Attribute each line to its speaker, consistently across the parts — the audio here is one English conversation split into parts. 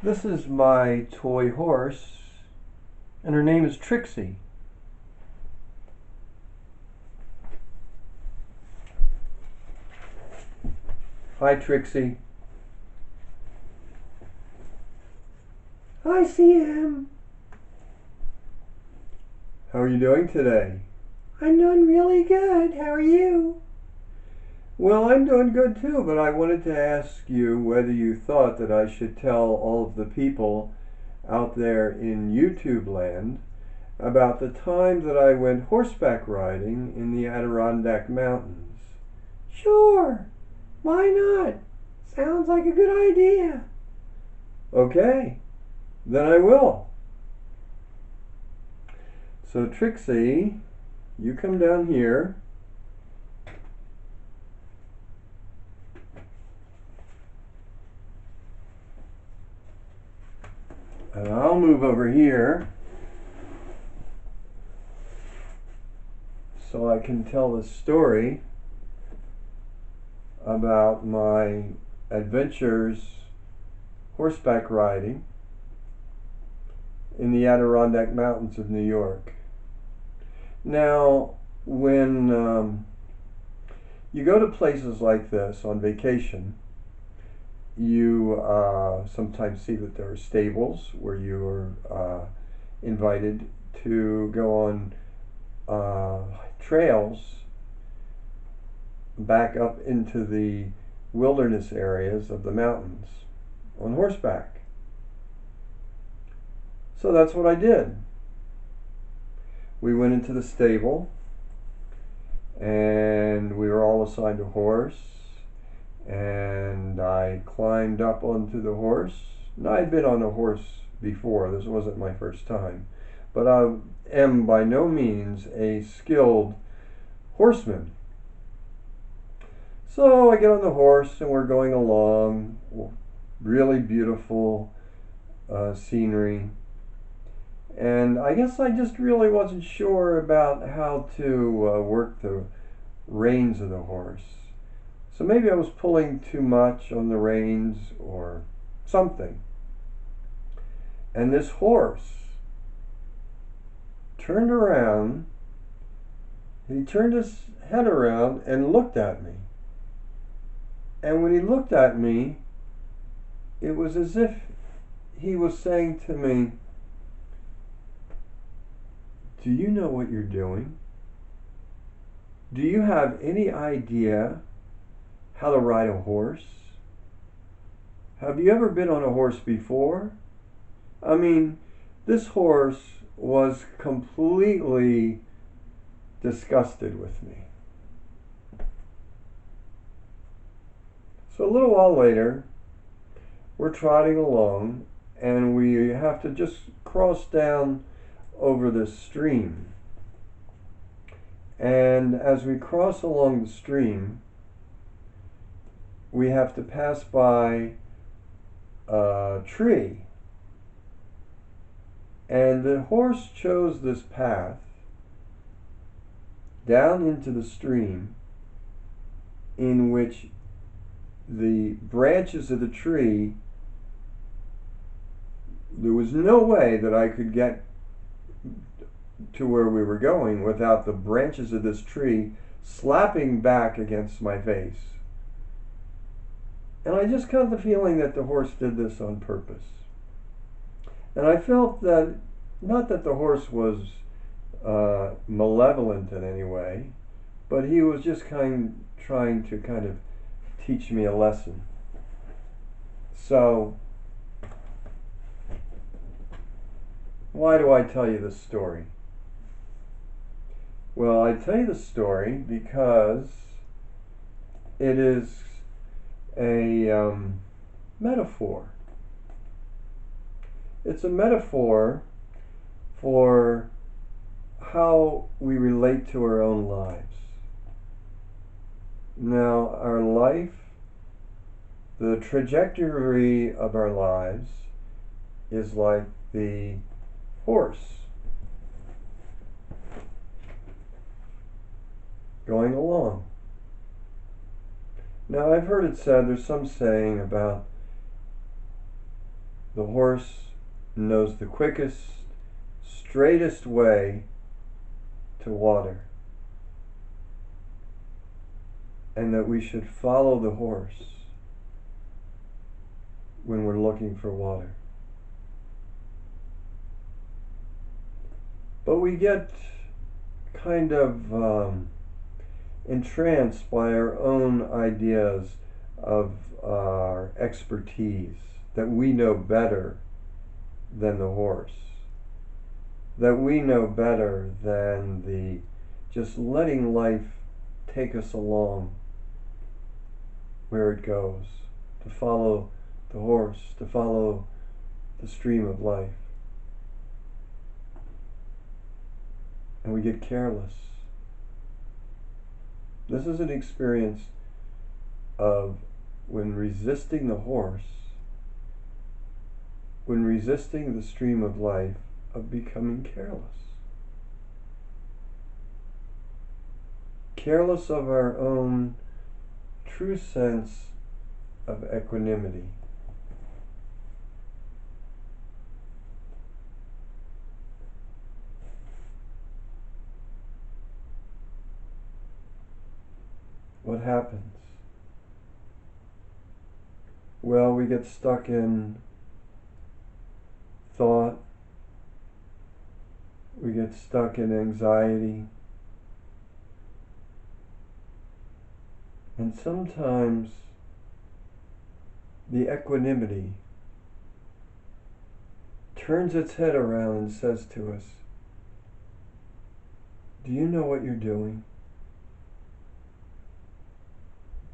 Speaker 1: This is my toy horse, and her name is Trixie. Hi, Trixie.
Speaker 2: Hi, CM.
Speaker 1: How are you doing today?
Speaker 2: I'm doing really good. How are you?
Speaker 1: Well, I'm doing good too, but I wanted to ask you whether you thought that I should tell all of the people out there in YouTube land about the time that I went horseback riding in the Adirondack Mountains.
Speaker 2: Sure. Why not? Sounds like a good idea.
Speaker 1: Okay, then I will. So, Trixie, you come down here. And I'll move over here so I can tell the story about my adventures horseback riding in the Adirondack Mountains of New York. Now, when you go to places like this on vacation, you sometimes see that there are stables where you are invited to go on trails back up into the wilderness areas of the mountains on horseback. So that's what I did. We went into the stable and we were all assigned a horse, and I climbed up onto the horse. Now, I'd been on a horse before, this wasn't my first time, but I am by no means a skilled horseman. So I get on the horse and we're going along, really beautiful scenery. And I guess I just really wasn't sure about how to work the reins of the horse. So maybe I was pulling too much on the reins or something. And this horse turned around, he turned his head around and looked at me. And when he looked at me, it was as if he was saying to me, "Do you know what you're doing? Do you have any idea how to ride a horse? Have you ever been on a horse before?" I mean, this horse was completely disgusted with me. So a little while later, we're trotting along and we have to just cross down over this stream. And as we cross along the stream, we have to pass by a tree. And the horse chose this path down into the stream in which the branches of the tree, there was no way that I could get to where we were going without the branches of this tree slapping back against my face. And I just got the feeling that the horse did this on purpose. And I felt that, not that the horse was malevolent in any way, but he was just trying to kind of teach me a lesson. So, why do I tell you this story? Well, I tell you the story because it is a metaphor. It's a metaphor for how we relate to our own lives. Now, our life, the trajectory of our lives is like the horse going along. Now, I've heard it said, there's some saying about the horse knows the quickest, straightest way to water, and that we should follow the horse when we're looking for water. But we get kind of entranced by our own ideas of our expertise, that we know better than the horse, that we know better than the just letting life take us along where it goes, to follow the horse, to follow the stream of life. And we get careless. This is an experience of when resisting the horse, when resisting the stream of life, of becoming careless. Careless of our own true sense of equanimity. What happens? Well, we get stuck in thought, we get stuck in anxiety, and sometimes the equanimity turns its head around and says to us, do you know what you're doing?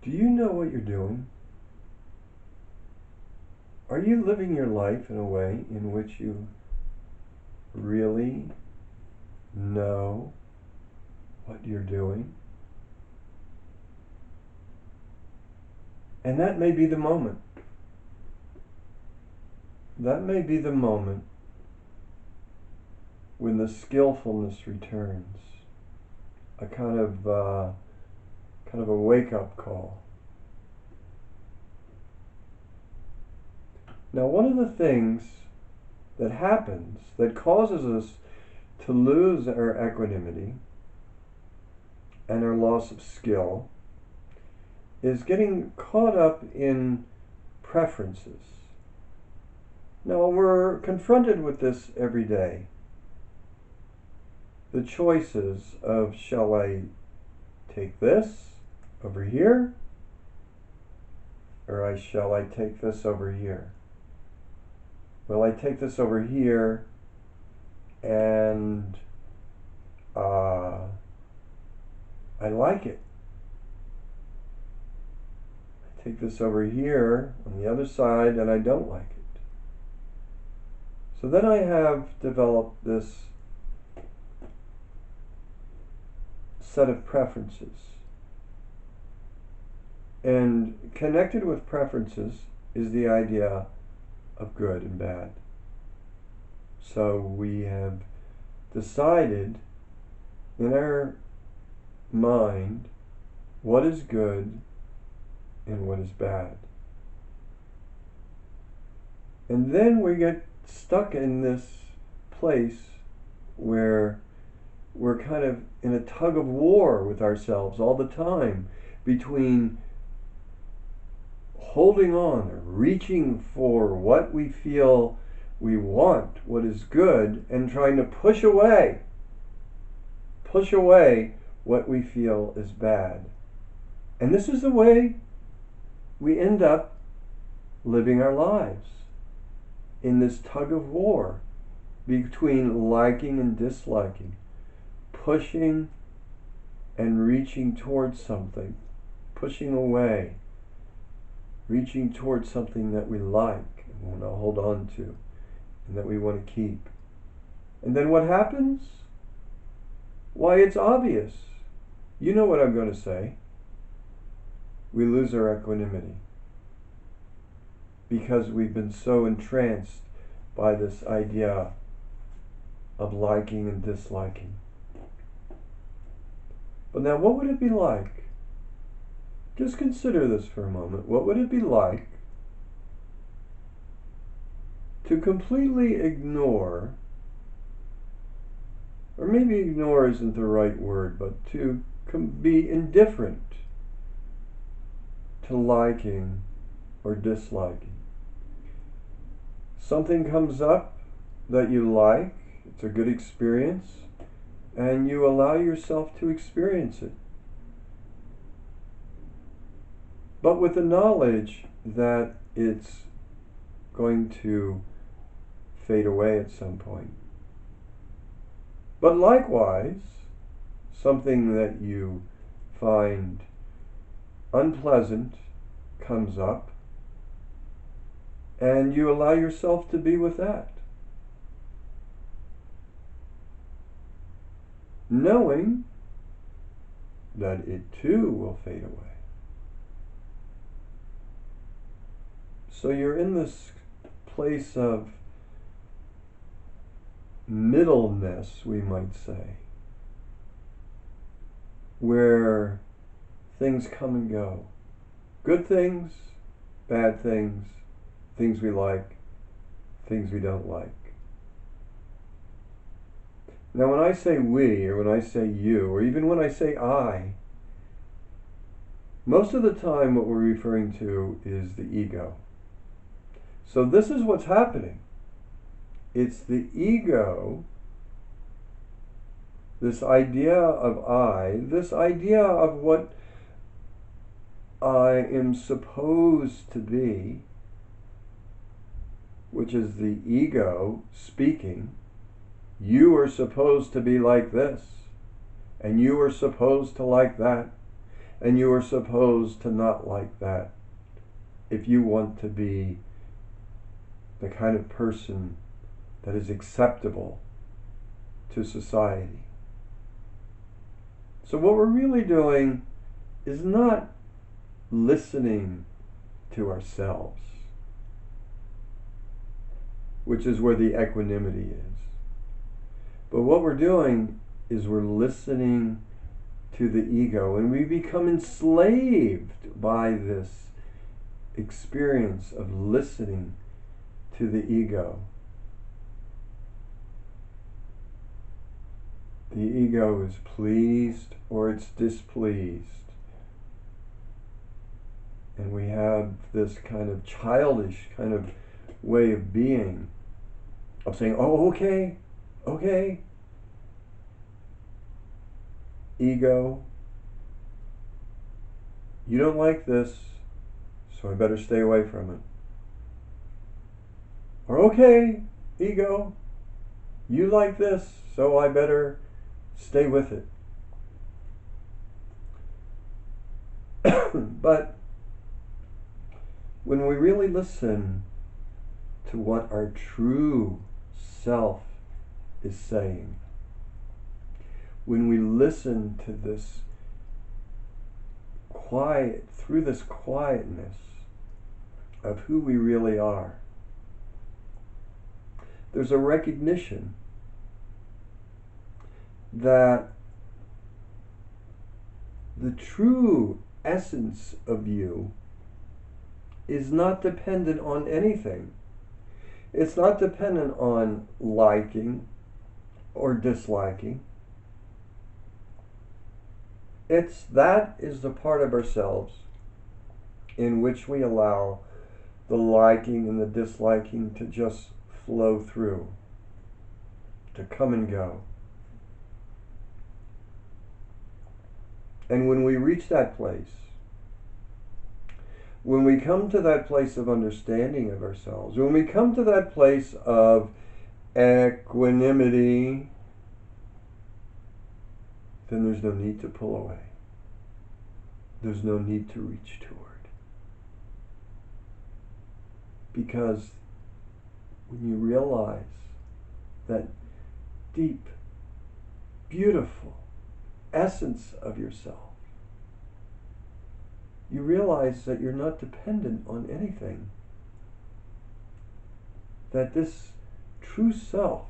Speaker 1: Do you know what you're doing? Are you living your life in a way in which you really know what you're doing? And that may be the moment. That may be the moment when the skillfulness returns, a kind of a wake-up call. Now, one of the things that happens that causes us to lose our equanimity and our loss of skill is getting caught up in preferences. Now, we're confronted with this every day. The choices of, shall I take this over here, or shall I take this over here? Well, I take this over here, and I like it. I take this over here on the other side, and I don't like it. So then I have developed this set of preferences. And connected with preferences is the idea of good and bad. So we have decided in our mind what is good and what is bad. And then we get stuck in this place where we're kind of in a tug of war with ourselves all the time between holding on or reaching for what we feel we want, what is good, and trying to push away what we feel is bad. And this is the way we end up living our lives, in this tug of war between liking and disliking, pushing and reaching towards something, pushing away, reaching towards something that we like and want to hold on to and that we want to keep. And then what happens? Why, it's obvious. You know what I'm going to say. We lose our equanimity because we've been so entranced by this idea of liking and disliking. But now, what would it be like? Just consider this for a moment. What would it be like to completely ignore, or maybe ignore isn't the right word, but to be indifferent to liking or disliking. Something comes up that you like, it's a good experience, and you allow yourself to experience it. But with the knowledge that it's going to fade away at some point. But likewise, something that you find unpleasant comes up, and you allow yourself to be with that, knowing that it too will fade away. So you're in this place of middleness, we might say, where things come and go. Good things, bad things, things we like, things we don't like. Now when I say we, or when I say you, or even when I say I, most of the time what we're referring to is the ego. So this is what's happening. It's the ego, this idea of I, this idea of what I am supposed to be, which is the ego speaking. You are supposed to be like this, and you are supposed to like that, and you are supposed to not like that, if you want to be the kind of person that is acceptable to society. So what we're really doing is not listening to ourselves, which is where the equanimity is. But what we're doing is we're listening to the ego, and we become enslaved by this experience of listening to the ego. The ego is pleased or it's displeased. And we have this kind of childish kind of way of being, of saying, oh, okay, okay. Ego, you don't like this, so I better stay away from it. Or okay, ego, you like this, so I better stay with it. But when we really listen to what our true self is saying, when we listen to this quiet, through this quietness of who we really are, there's a recognition that the true essence of you is not dependent on anything. It's not dependent on liking or disliking. That is the part of ourselves in which we allow the liking and the disliking to just flow through, to come and go. And when we reach that place, when we come to that place of understanding of ourselves, when we come to that place of equanimity, then there's no need to pull away. There's no need to reach toward. Because when you realize that deep, beautiful essence of yourself, you realize that you're not dependent on anything. That this true self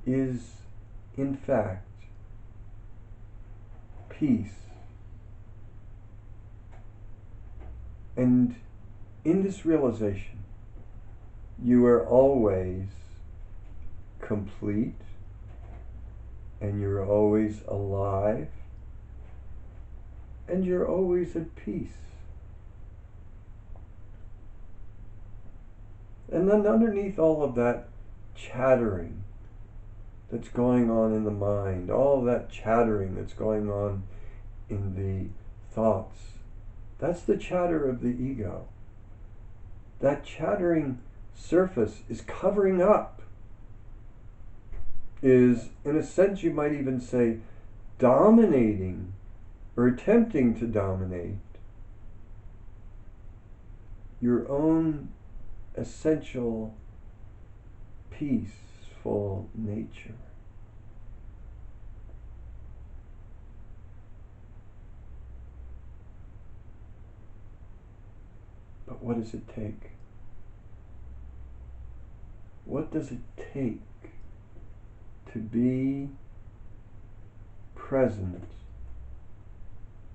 Speaker 1: is, in fact, peace. And in this realization, you are always complete, and you're always alive, and you're always at peace. And then underneath all of that chattering that's going on in the mind, all of that chattering that's going on in the thoughts, that's the chatter of the ego. That chattering surface is covering up, is, in a sense, you might even say, dominating or attempting to dominate your own essential, peaceful nature. But what does it take? What does it take to be present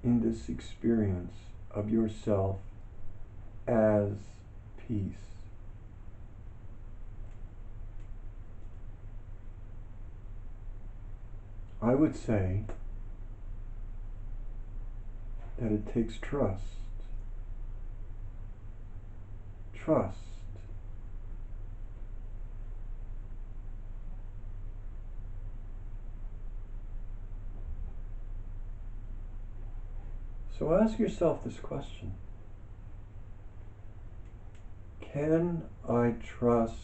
Speaker 1: in this experience of yourself as peace? I would say that it takes trust. Trust. So ask yourself this question. Can I trust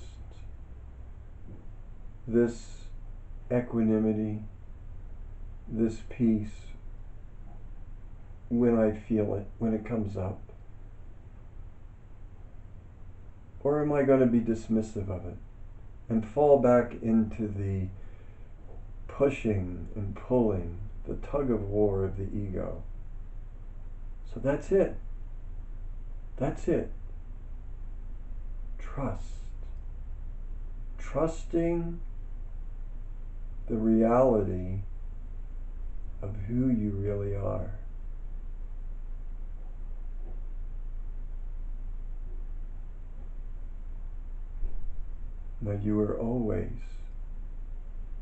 Speaker 1: this equanimity, this peace, when I feel it, when it comes up? Or am I going to be dismissive of it and fall back into the pushing and pulling, the tug of war of the ego? So that's it. That's it. Trust. Trusting the reality of who you really are. Now you are always,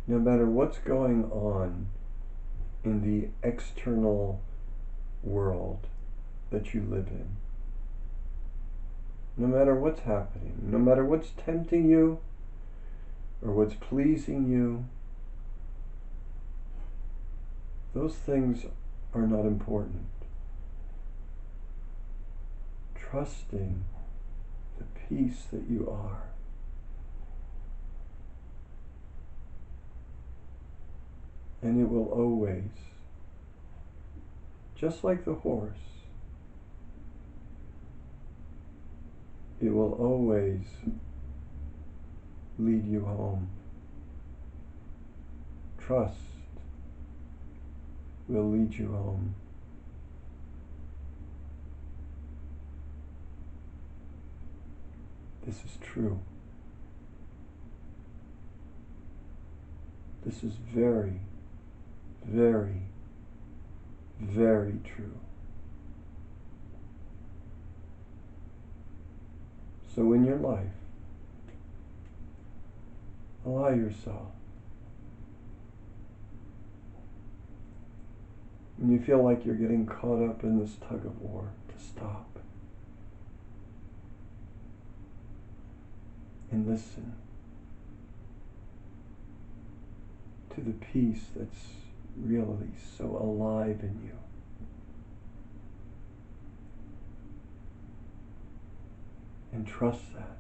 Speaker 1: no matter what's going on in the external world that you live in, no matter what's happening, no matter what's tempting you or what's pleasing you, those things are not important. Trusting the peace that you are. And it will always, just like the horse, it will always lead you home. Trust will lead you home. This is true. This is very, very, very true. So in your life, allow yourself, when you feel like you're getting caught up in this tug of war, to stop and listen to the peace that's really so alive in you. And trust that.